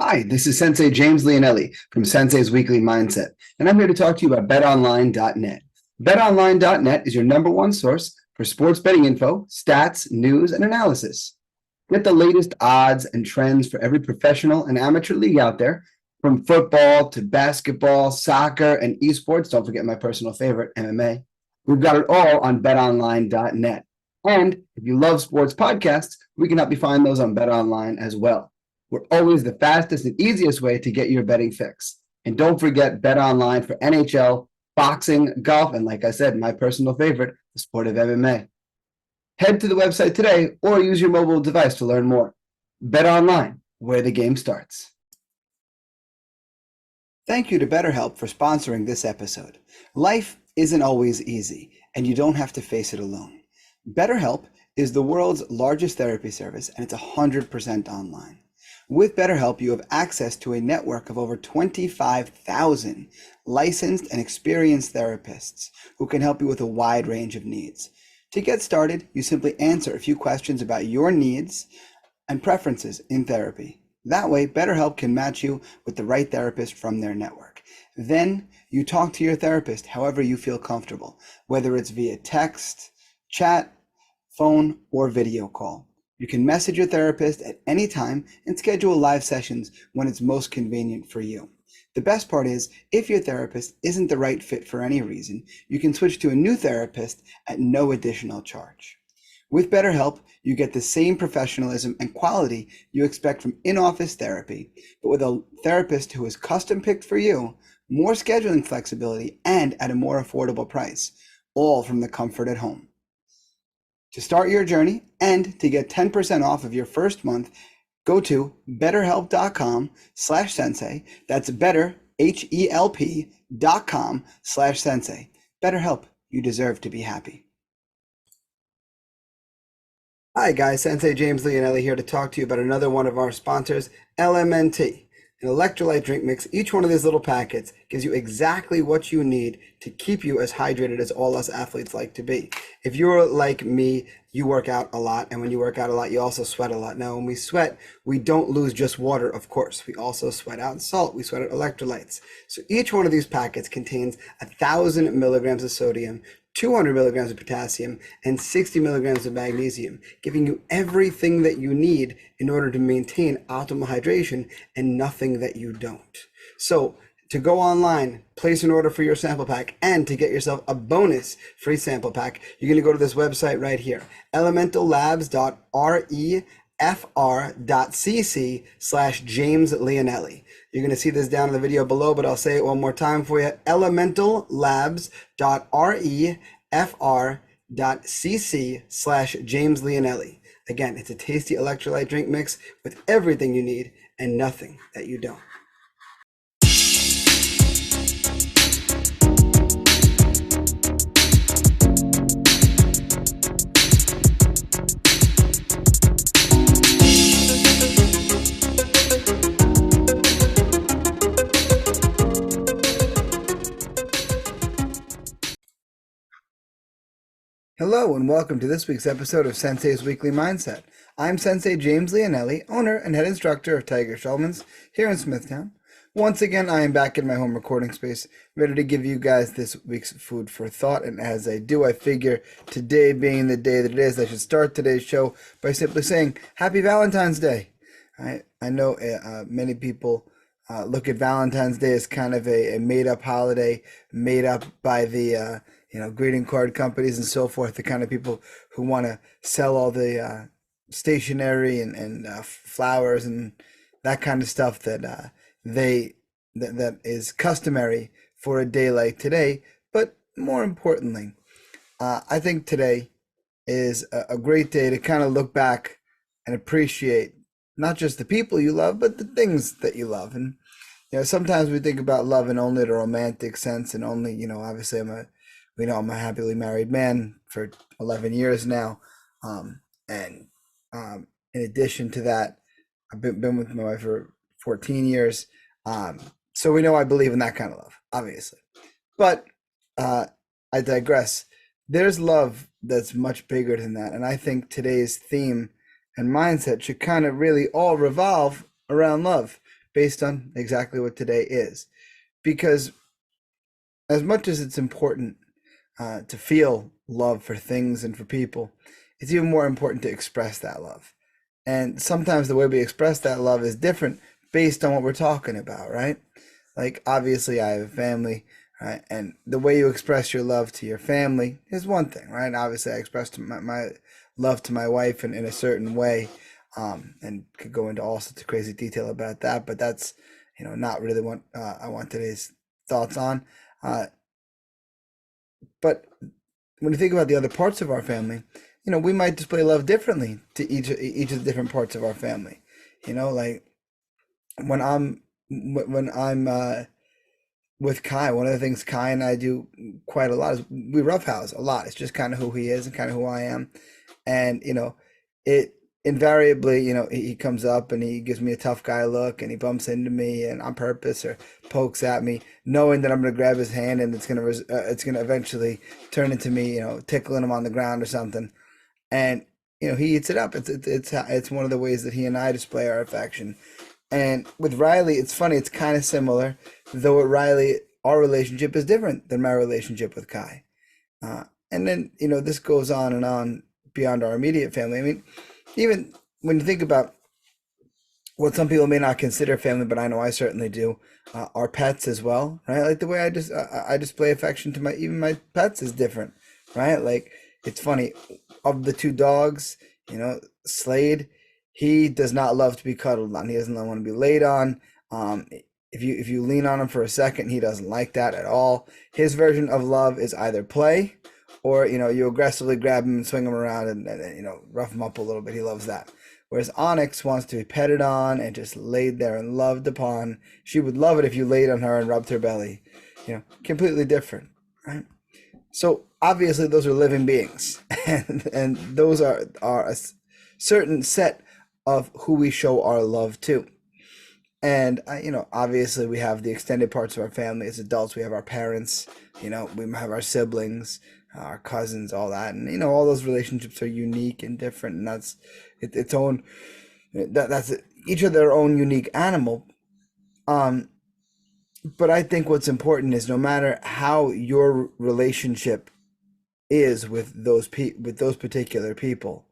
Hi, this is Sensei James Leonelli from Sensei's Weekly Mindset, and I'm here to talk to you about betonline.net. Betonline.net is your number one source for sports betting info, stats, news, and analysis. Get the latest odds and trends for every professional and amateur league out there, from football to basketball, soccer, and esports. Don't forget my personal favorite, MMA. We've got it all on betonline.net. And if you love sports podcasts, we can help you find those on BetOnline as well. We're always the fastest and easiest way to get your betting fix. And don't forget BetOnline for NHL, boxing, golf, and like I said, my personal favorite, the sport of MMA. Head to the website today or use your mobile device to learn more. BetOnline, where the game starts. Thank you to BetterHelp for sponsoring this episode. Life isn't always easy, and you don't have to face it alone. BetterHelp is the world's largest therapy service, and it's 100% online. With BetterHelp, you have access to a network of over 25,000 licensed and experienced therapists who can help you with a wide range of needs. To get started, you simply answer a few questions about your needs and preferences in therapy. That way, BetterHelp can match you with the right therapist from their network. Then you talk to your therapist however you feel comfortable, whether it's via text, chat, phone, or video call. You can message your therapist at any time and schedule live sessions when it's most convenient for you. The best part is, if your therapist isn't the right fit for any reason, you can switch to a new therapist at no additional charge. With BetterHelp, you get the same professionalism and quality you expect from in-office therapy, but with a therapist who is custom-picked for you, more scheduling flexibility, and at a more affordable price, all from the comfort at home. To start your journey and to get 10% off of your first month, go to betterhelp.com/sensei. That's better, HELP.com/sensei. BetterHelp, you deserve to be happy. Hi guys, Sensei James Leonelli here to talk to you about another one of our sponsors, LMNT. An electrolyte drink mix. Each one of these little packets gives you exactly what you need to keep you as hydrated as all us athletes like to be. If you're like me, you work out a lot, and when you work out a lot, you also sweat a lot. Now, when we sweat, we don't lose just water, of course. We also sweat out salt. We sweat out electrolytes. So each one of these packets contains 1,000 milligrams of sodium, 200 milligrams of potassium, and 60 milligrams of magnesium, giving you everything that you need in order to maintain optimal hydration and nothing that you don't. So to go online, place an order for your sample pack, and to get yourself a bonus free sample pack, you're going to go to this website right here, elementallabs.refr.cc/James Leonelli. You're going to see this down in the video below, but I'll say it one more time for you. elementallabs.refr.cc/James Leonelli. Again, it's a tasty electrolyte drink mix with everything you need and nothing that you don't. Hello and welcome to this week's episode of Sensei's Weekly Mindset. I'm Sensei James Leonelli, owner and head instructor of Tiger Shulman's here in Smithtown. Once again, I am back in my home recording space, ready to give you guys this week's food for thought. And as I do, I figure today being the day that it is, I should start today's show by simply saying Happy Valentine's Day. I know many people look at Valentine's Day as kind of a made-up holiday, made up by the greeting card companies and so forth, the kind of people who want to sell all the stationery and flowers and that kind of stuff that is customary for a day like today. But more importantly, I think today is a great day to kind of look back and appreciate not just the people you love, but the things that you love. And sometimes we think about love in only the romantic sense, and only obviously I'm a happily married man for 11 years now. In addition to that, I've been with my wife for 14 years. So we know I believe in that kind of love, obviously. But I digress. There's love that's much bigger than that. And I think today's theme and mindset should kind of really all revolve around love. based on exactly what today is. Because as much as it's important to feel love for things and for people, it's even more important to express that love. And sometimes the way we express that love is different based on what we're talking about, right? Like, obviously, I have a family, right? And the way you express your love to your family is one thing, right? Obviously, I express my love to my wife in a certain way, and could go into all sorts of crazy detail about that, but that's, not really what I want today's thoughts on. Uh, but when you think about the other parts of our family, we might display love differently to each of the different parts of our family. Like when I'm with Kai, one of the things Kai and I do quite a lot is we roughhouse a lot. It's just kind of who he is and kind of who I am. And, it invariably, he comes up and he gives me a tough guy look and he bumps into me and on purpose or pokes at me, knowing that I'm going to grab his hand and it's going to eventually turn into me, tickling him on the ground or something. And, he eats it up. It's one of the ways that he and I display our affection. And with Riley, it's funny, it's kind of similar, though with Riley, our relationship is different than my relationship with Kai. And then, this goes on and on beyond our immediate family. I mean, even when you think about what some people may not consider family, but I know I certainly do, our pets as well, right? Like the way I display affection to even my pets is different, right? Like, it's funny, of the two dogs, Slade, he does not love to be cuddled on. He doesn't want to be laid on. If you lean on him for a second, he doesn't like that at all. His version of love is either play or, you aggressively grab him and swing him around and rough him up a little bit. He loves that. Whereas Onyx wants to be petted on and just laid there and loved upon. She would love it if you laid on her and rubbed her belly. Completely different, right? So obviously those are living beings, and those are a certain set of who we show our love to. And obviously we have the extended parts of our family as adults. We have our parents, we have our siblings, our cousins, all that, and all those relationships are unique and different, and that's its own. That's each of their own unique animal. But I think what's important is no matter how your relationship is with those particular people,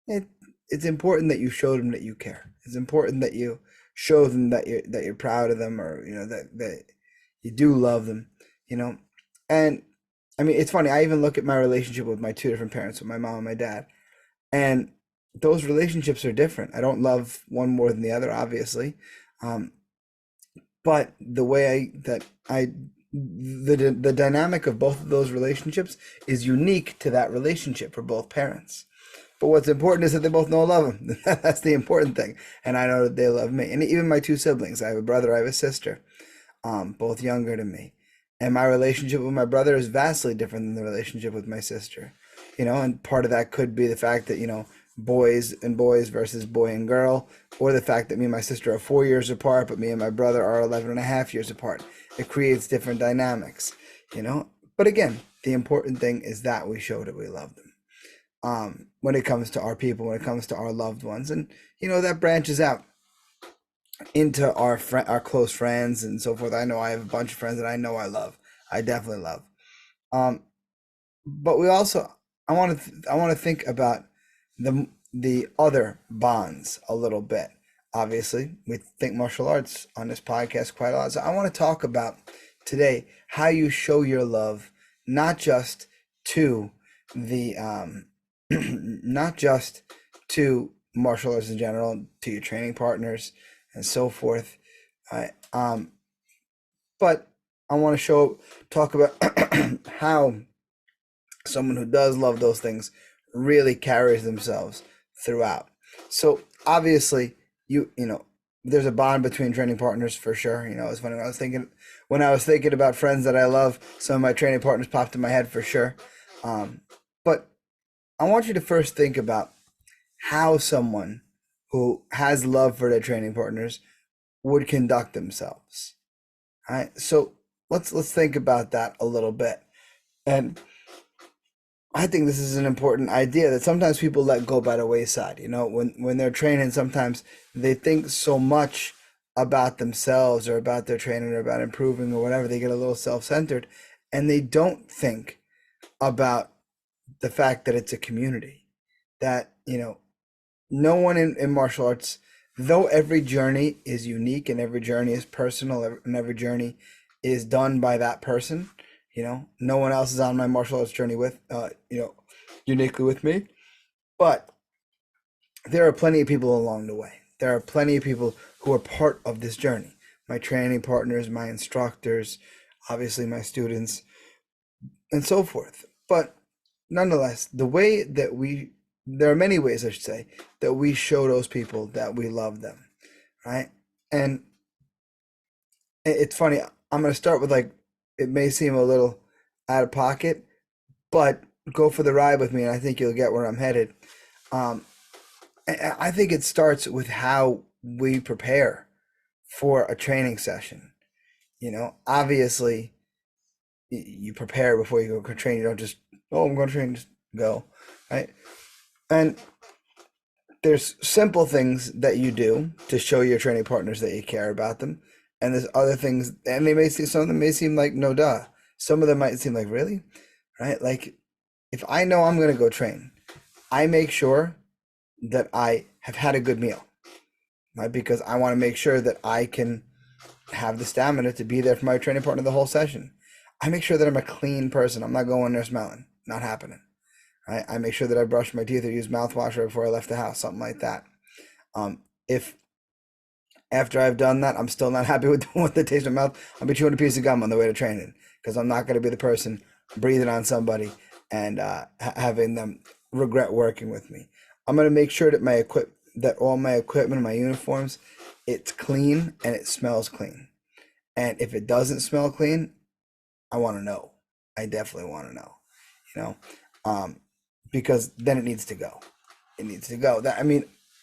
it's important that you show them that you care. It's important that you show them that you're proud of them, or that you do love them. And I mean, it's funny. I even look at my relationship with my two different parents, with my mom and my dad, and those relationships are different. I don't love one more than the other, obviously, but the way the dynamic of both of those relationships is unique to that relationship for both parents. But what's important is that they both know I love them. That's the important thing. And I know that they love me. And even my two siblings, I have a brother, I have a sister, both younger than me. And my relationship with my brother is vastly different than the relationship with my sister. And part of that could be the fact that, boys and boys versus boy and girl, or the fact that me and my sister are 4 years apart, but me and my brother are 11 and a half years apart. It creates different dynamics, But again, the important thing is that we show that we love them. When it comes to our people, when it comes to our loved ones, and that branches out into our close friends and so forth. I know I have a bunch of friends that I know I love. I definitely love. But we also, I want to think about the other bonds a little bit. Obviously, we think martial arts on this podcast quite a lot. So I want to talk about today how you show your love, not just to the not just to martial arts in general, to your training partners and so forth. But I want to talk about how someone who does love those things really carries themselves throughout. So obviously, there's a bond between training partners for sure. It's funny, when I was thinking about friends that I love, some of my training partners popped in my head for sure. But I want you to first think about how someone who has love for their training partners would conduct themselves. All right, so let's think about that a little bit. And I think this is an important idea that sometimes people let go by the wayside. When they're training, sometimes they think so much about themselves or about their training or about improving or whatever. They get a little self-centered, and they don't think about the fact that it's a community, that, no one in martial arts, though every journey is unique and every journey is personal and every journey is done by that person, no one else is on my martial arts journey with, uniquely with me. But there are plenty of people along the way. There are plenty of people who are part of this journey. My training partners, my instructors, obviously my students, and so forth. But nonetheless, there are many ways, I should say, that we show those people that we love them, right? And it's funny, I'm going to start with, like, it may seem a little out of pocket, but go for the ride with me and I think you'll get where I'm headed. I think it starts with how we prepare for a training session. Obviously, you prepare before you go train. You don't just, oh, I'm going to train, just go, right? And there's simple things that you do to show your training partners that you care about them. And there's other things, and some of them may seem like no duh. Some of them might seem like, really, right? Like, if I know I'm going to go train, I make sure that I have had a good meal, right? Because I want to make sure that I can have the stamina to be there for my training partner the whole session. I make sure that I'm a clean person. I'm not going there smelling. Not happening. Right? I make sure that I brush my teeth or use mouthwash right before I left the house, something like that. If after I've done that, I'm still not happy with the taste of my mouth, I'll be chewing a piece of gum on the way to training, because I'm not going to be the person breathing on somebody and having them regret working with me. I'm going to make sure that all my equipment, my uniforms, it's clean and it smells clean. And if it doesn't smell clean, I want to know. I definitely want to know, because then it needs to go. It needs to go.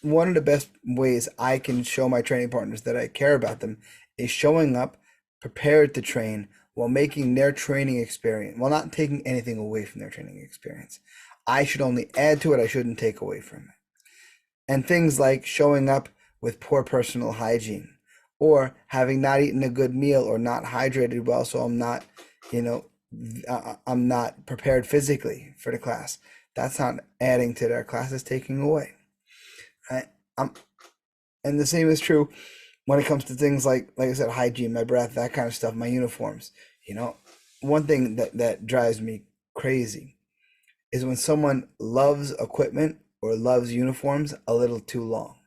One of the best ways I can show my training partners that I care about them is showing up prepared to train while making their training experience, while not taking anything away from their training experience. I should only add to it. I shouldn't take away from it. And things like showing up with poor personal hygiene, or having not eaten a good meal, or not hydrated well, so I'm not, I'm not prepared physically for the class. That's not adding to their class, it's taking away. Right? And the same is true when it comes to things like I said, hygiene, my breath, that kind of stuff, my uniforms. One thing that drives me crazy is when someone loves equipment or loves uniforms a little too long.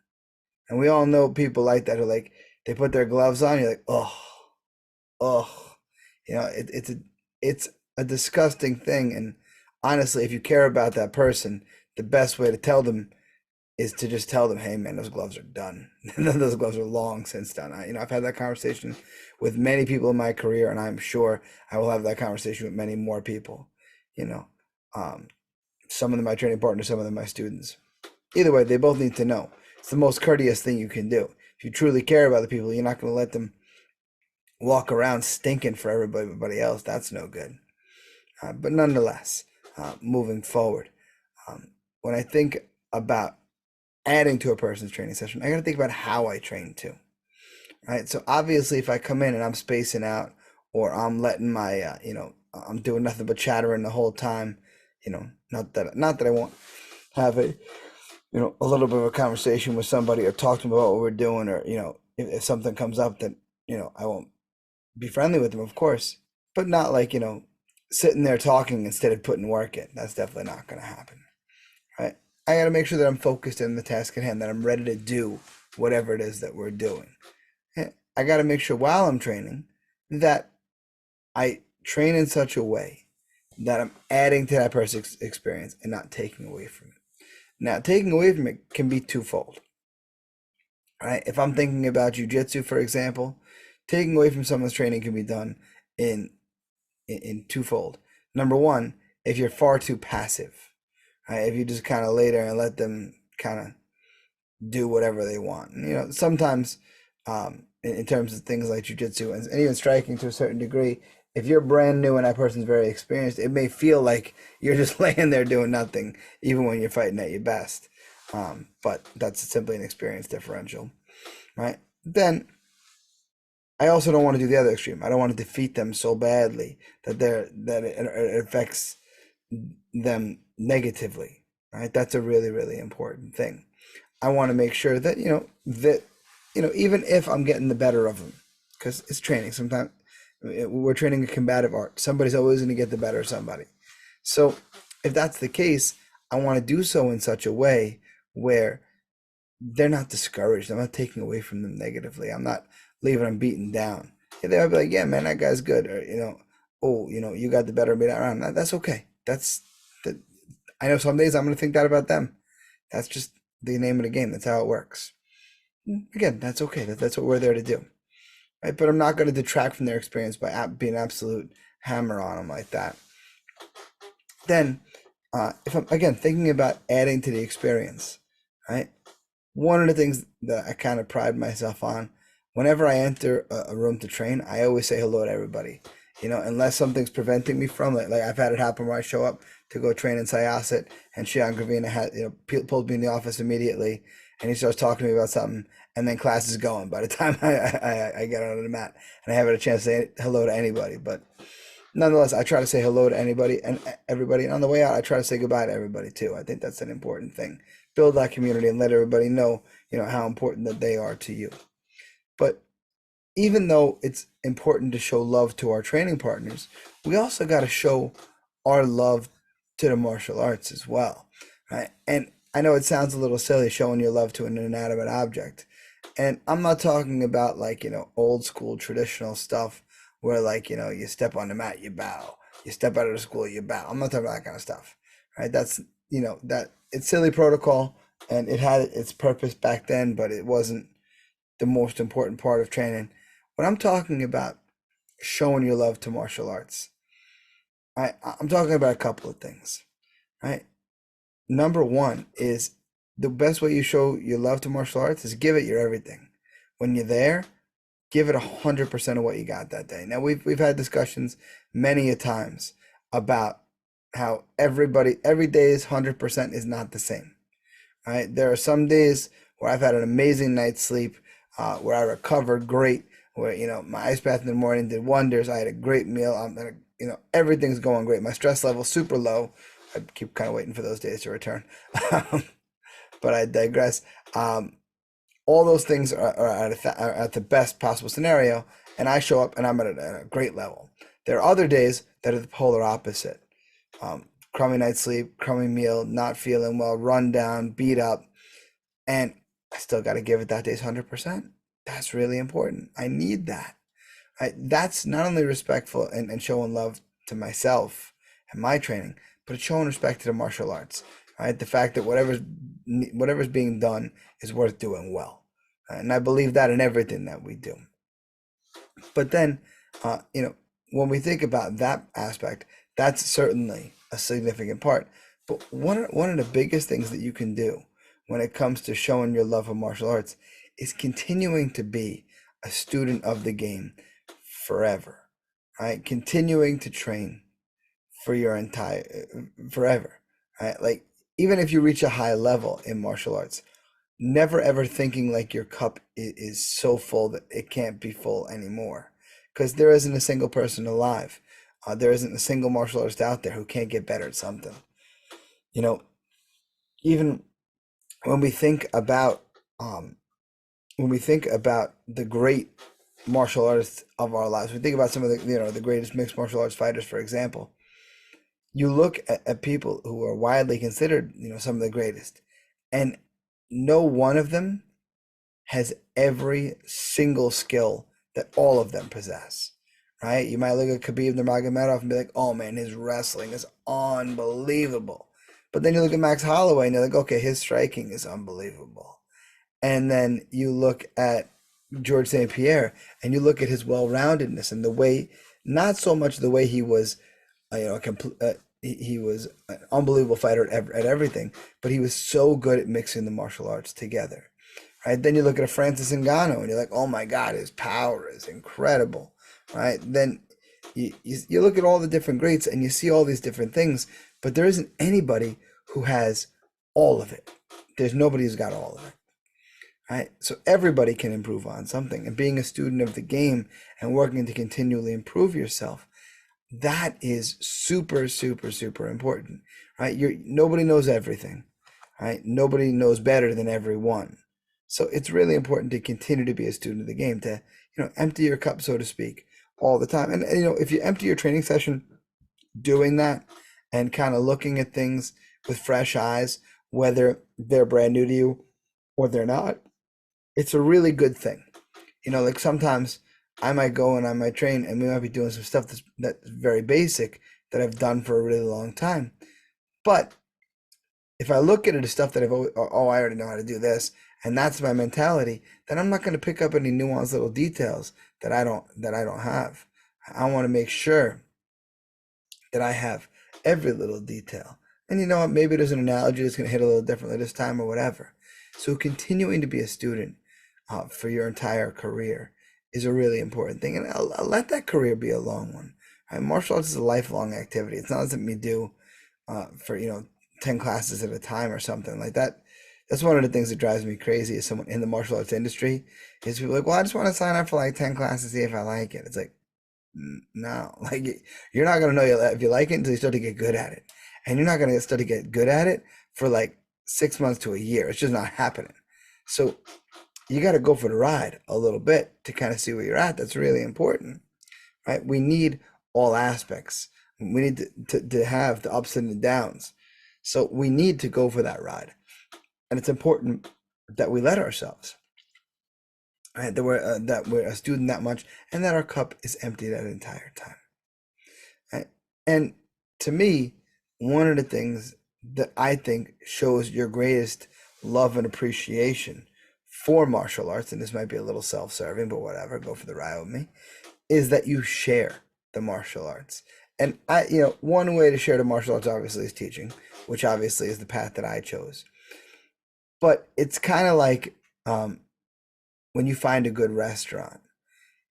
And we all know people like that, who, like, they put their gloves on, you're like, oh, it's a disgusting thing. And honestly, if you care about that person, the best way to tell them is to just tell them, hey man, those gloves are done. Those gloves are long since done. I've had that conversation with many people in my career, and I'm sure I will have that conversation with many more people. Some of them my training partners, some of them my students. Either way, they both need to know. It's the most courteous thing you can do. If you truly care about the people, you're not going to let them walk around stinking for everybody else. That's no good. But nonetheless, moving forward, when I think about adding to a person's training session, I got to think about how I train too. Right? So obviously, if I come in and I'm spacing out, or I'm letting my, I'm doing nothing but chattering the whole time, not that I won't have a little bit of a conversation with somebody, or talk to them about what we're doing, or, if something comes up that, I won't be friendly with them, of course, but not like, sitting there talking instead of putting work in. That's definitely not going to happen, right? I got to make sure that I'm focused in the task at hand, that I'm ready to do whatever it is that we're doing. I got to make sure while I'm training that I train in such a way that I'm adding to that person's experience and not taking away from it. Now, taking away from it can be twofold, right? If I'm thinking about jiu-jitsu, for example, taking away from someone's training can be done in twofold. Number one, if you're far too passive, right? If you just kind of lay there and let them kind of do whatever they want. Sometimes in terms of things like jiu-jitsu and even striking to a certain degree, if you're brand new and that person's very experienced, it may feel like you're just laying there doing nothing, even when you're fighting at your best. But that's simply an experience differential, right? Then I also don't want to do the other extreme. I don't want to defeat them so badly that it affects them negatively, right? That's a really, really important thing. I want to make sure that, even if I'm getting the better of them, because it's training. Sometimes we're training a combative art. Somebody's always going to get the better of somebody. So if that's the case, I want to do so in such a way where they're not discouraged. I'm not taking away from them negatively. I'm not leaving them beaten down. They'll be like, yeah, man, that guy's good. Or, oh, you got the better of me that round. That's okay. That. I know some days I'm going to think that about them. That's just the name of the game. That's how it works. Again, that's okay. That's what we're there to do. Right? But I'm not going to detract from their experience by being an absolute hammer on them like that. Then, if I'm, again, thinking about adding to the experience, right? One of the things that I kind of pride myself on, whenever I enter a room to train, I always say hello to everybody. Unless something's preventing me from it. Like I've had it happen where I show up to go train in Syosset, and Shion Gravina pulled me in the office immediately, and he starts talking to me about something, and then class is going by the time I get on the mat, and I haven't had a chance to say hello to anybody. But nonetheless, I try to say hello to anybody and everybody, and on the way out, I try to say goodbye to everybody too. I think that's an important thing. Build that community and let everybody know, how important that they are to you. But even though it's important to show love to our training partners, we also got to show our love to the martial arts as well, right? And I know it sounds a little silly showing your love to an inanimate object. And I'm not talking about like, old school traditional stuff where like, you step on the mat, you bow. You step out of the school, you bow. I'm not talking about that kind of stuff, right? That's, that it's silly protocol, and it had its purpose back then, but it wasn't the most important part of training. When I'm talking about showing your love to martial arts, I'm talking about a couple of things, right? Number one is the best way you show your love to martial arts is give it your everything. When you're there, give it 100% of what you got that day. Now we've had discussions many a times about how every day is 100% is not the same, right? There are some days where I've had an amazing night's sleep, where I recovered great, where my ice bath in the morning did wonders. I had a great meal. Everything's going great. My stress level super low. I keep kind of waiting for those days to return, but I digress. All those things are at the best possible scenario, and I show up and I'm at a great level. There are other days that are the polar opposite. Crummy night's sleep, crummy meal, not feeling well, run down, beat up, and I still got to give it that day's 100%. That's really important. I need that. That's not only respectful and showing love to myself and my training, but it's showing respect to the martial arts. Right? The fact that whatever's being done is worth doing well. And I believe that in everything that we do. But then, when we think about that aspect, that's certainly a significant part. But one of the biggest things that you can do when it comes to showing your love of martial arts is continuing to be a student of the game forever, right? Continuing to train for your forever, right? Like even if you reach a high level in martial arts, never ever thinking like your cup is so full that it can't be full anymore, because there isn't a single person alive. There isn't a single martial artist out there who can't get better at something. Even when we think about the great martial artists of our lives, we think about some of the greatest mixed martial arts fighters, for example. You look at people who are widely considered, some of the greatest, and no one of them has every single skill that all of them possess, right? You might look at Khabib Nurmagomedov and be like, oh man, his wrestling is unbelievable. But then you look at Max Holloway and you're like, okay, his striking is unbelievable. And then you look at George St. Pierre and you look at his well-roundedness and the way, not so much the way he was, he was an unbelievable fighter at everything, but he was so good at mixing the martial arts together, right? Then you look at a Francis Ngannou and you're like, oh my God, his power is incredible, right? Then you look at all the different greats and you see all these different things, but there isn't anybody who has all of it. There's nobody who's got all of it, right? So everybody can improve on something, and being a student of the game and working to continually improve yourself, that is super, super, super important, right? Nobody knows everything, right? Nobody knows better than everyone. So it's really important to continue to be a student of the game, to, empty your cup, so to speak, all the time. And if you empty your training session doing that and kind of looking at things with fresh eyes, whether they're brand new to you or they're not, it's a really good thing. Like sometimes I might go and I might train and we might be doing some stuff that's very basic that I've done for a really long time. But if I look at it as stuff that I've always, oh, I already know how to do this, and that's my mentality, then I'm not going to pick up any nuanced little details that I don't have. I want to make sure that I have every little detail. And you know what? Maybe there's an analogy that's going to hit a little differently this time or whatever. So continuing to be a student for your entire career is a really important thing. And I'll let that career be a long one. Right? Martial arts is a lifelong activity. It's not something you do for 10 classes at a time or something like that. That's one of the things that drives me crazy as someone in the martial arts industry, is people like, well, I just want to sign up for like 10 classes, see if I like it. It's like, no, like you're not going to know if you like it until you start to get good at it. And you're not going to start to get good at it for like 6 months to a year. It's just not happening. So you got to go for the ride a little bit to kind of see where you're at. That's really important, right? We need all aspects. We need to have the ups and the downs. So we need to go for that ride. And it's important that we let ourselves, right? That we're a student that much, and that our cup is empty that entire time. Right? And to me, one of the things that I think shows your greatest love and appreciation for martial arts, and this might be a little self-serving, but whatever, go for the ride with me, is that you share the martial arts. And one way to share the martial arts obviously is teaching, which obviously is the path that I chose. But it's kind of like when you find a good restaurant.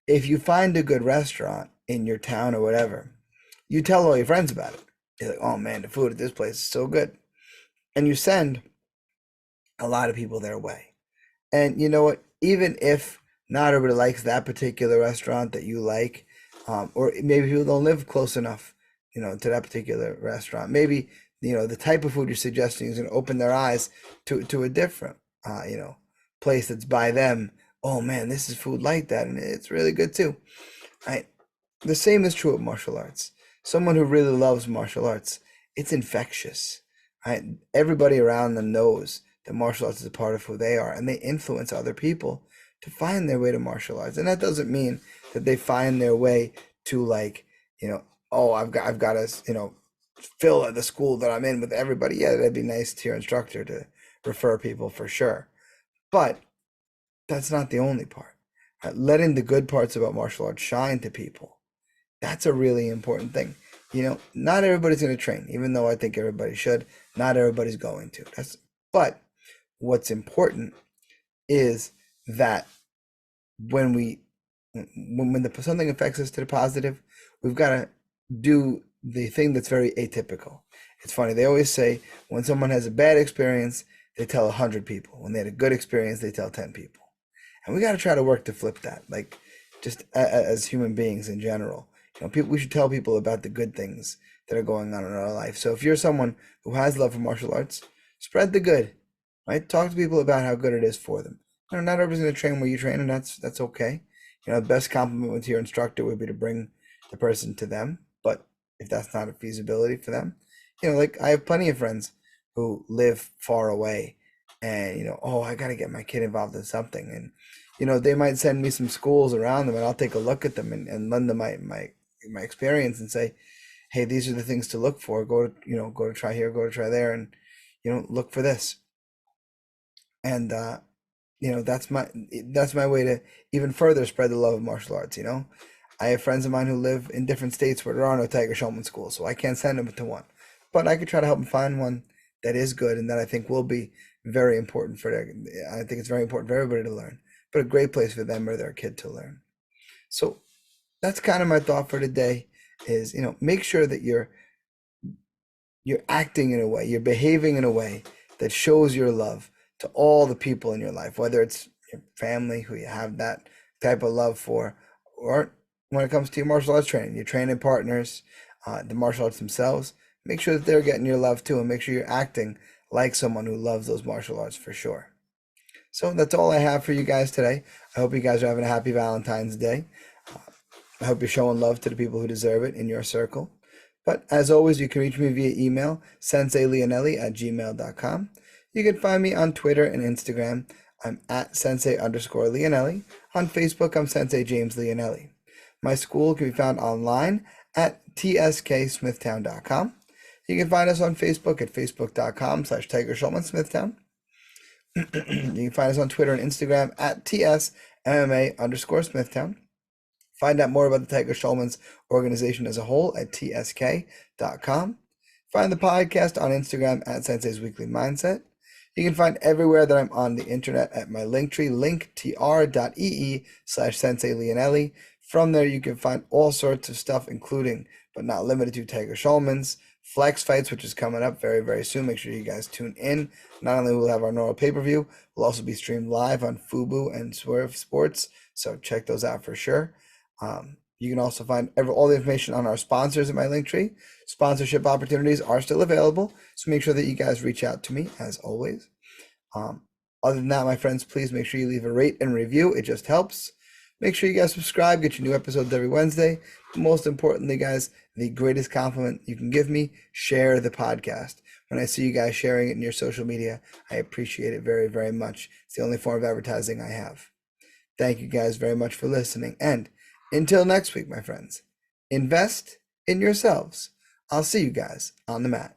If you find a good restaurant in your town or whatever, you tell all your friends about it. You're like, oh man, the food at this place is so good. And you send a lot of people their way. And you know what? Even if not everybody likes that particular restaurant that you like, or maybe people don't live close enough, to that particular restaurant. Maybe, the type of food you're suggesting is going to open their eyes to a different, place that's by them. Oh man, this is food like that, and it's really good too. Right? The same is true of martial arts. Someone who really loves martial arts, it's infectious. Right? Everybody around them knows that martial arts is a part of who they are, and they influence other people to find their way to martial arts. And that doesn't mean that they find their way to like, oh, I've got to, fill the school that I'm in with everybody. Yeah, that'd be nice to your instructor to refer people for sure. But that's not the only part. Right? Letting the good parts about martial arts shine to people, that's a really important thing. Not everybody's going to train, even though I think everybody should. Not everybody's going to. But what's important is that when something affects us to the positive, we've got to do the thing that's very atypical. It's funny, they always say when someone has a bad experience, they tell 100 people. When they had a good experience, they tell 10 people. And we got to try to work to flip that, like just as human beings in general. We should tell people about the good things that are going on in our life. So if you're someone who has love for martial arts, spread the good, right? Talk to people about how good it is for them. Not everybody's going to train where you train, and that's okay. The best compliment to your instructor would be to bring the person to them. But if that's not a feasibility for them, like I have plenty of friends who live far away, and oh, I got to get my kid involved in something, and they might send me some schools around them, and I'll take a look at them and lend them my experience and say, hey, these are the things to look for. Go to try here, go to try there, and look for this. And that's my way to even further spread the love of martial arts. I have friends of mine who live in different states where there are no Tiger Showman schools, so I can't send them to one, but I could try to help them find one that is good and that I think will be very important I think it's very important for everybody to learn, but a great place for them or their kid to learn. So that's kind of my thought for today is, make sure that you're acting in a way, you're behaving in a way that shows your love to all the people in your life, whether it's your family who you have that type of love for, or when it comes to your martial arts training, your training partners, the martial arts themselves. Make sure that they're getting your love too, and make sure you're acting like someone who loves those martial arts for sure. So that's all I have for you guys today. I hope you guys are having a happy Valentine's Day. I hope you're showing love to the people who deserve it in your circle. But as always, you can reach me via email, senseileonelli@gmail.com. You can find me on Twitter and Instagram. I'm at sensei_Leonelli. On Facebook, I'm Sensei James Leonelli. My school can be found online at tsmasmithtown.com. You can find us on Facebook at facebook.com/TigerSchulman-Smithtown. You can find us on Twitter and Instagram at tsmma_Smithtown. Find out more about the Tiger Schulman's organization as a whole at tsk.com. Find the podcast on Instagram at Sensei's Weekly Mindset. You can find everywhere that I'm on the internet at my linktree, linktr.ee/Sensei Leonelli. From there, you can find all sorts of stuff, including, but not limited to, Tiger Schulman's Flex Fights, which is coming up very, very soon. Make sure you guys tune in. Not only will we have our normal pay-per-view, we'll also be streamed live on Fubo and Swerve Sports, so check those out for sure. You can also find all the information on our sponsors in my Linktree. Sponsorship opportunities are still available, so make sure that you guys reach out to me as always. Other than that, my friends, please make sure you leave a rate and review. It just helps. Make sure you guys subscribe, get your new episodes every Wednesday. But most importantly, guys, the greatest compliment you can give me, share the podcast. When I see you guys sharing it in your social media, I appreciate it very, very much. It's the only form of advertising I have. Thank you guys very much for listening. And until next week, my friends, invest in yourselves. I'll see you guys on the mat.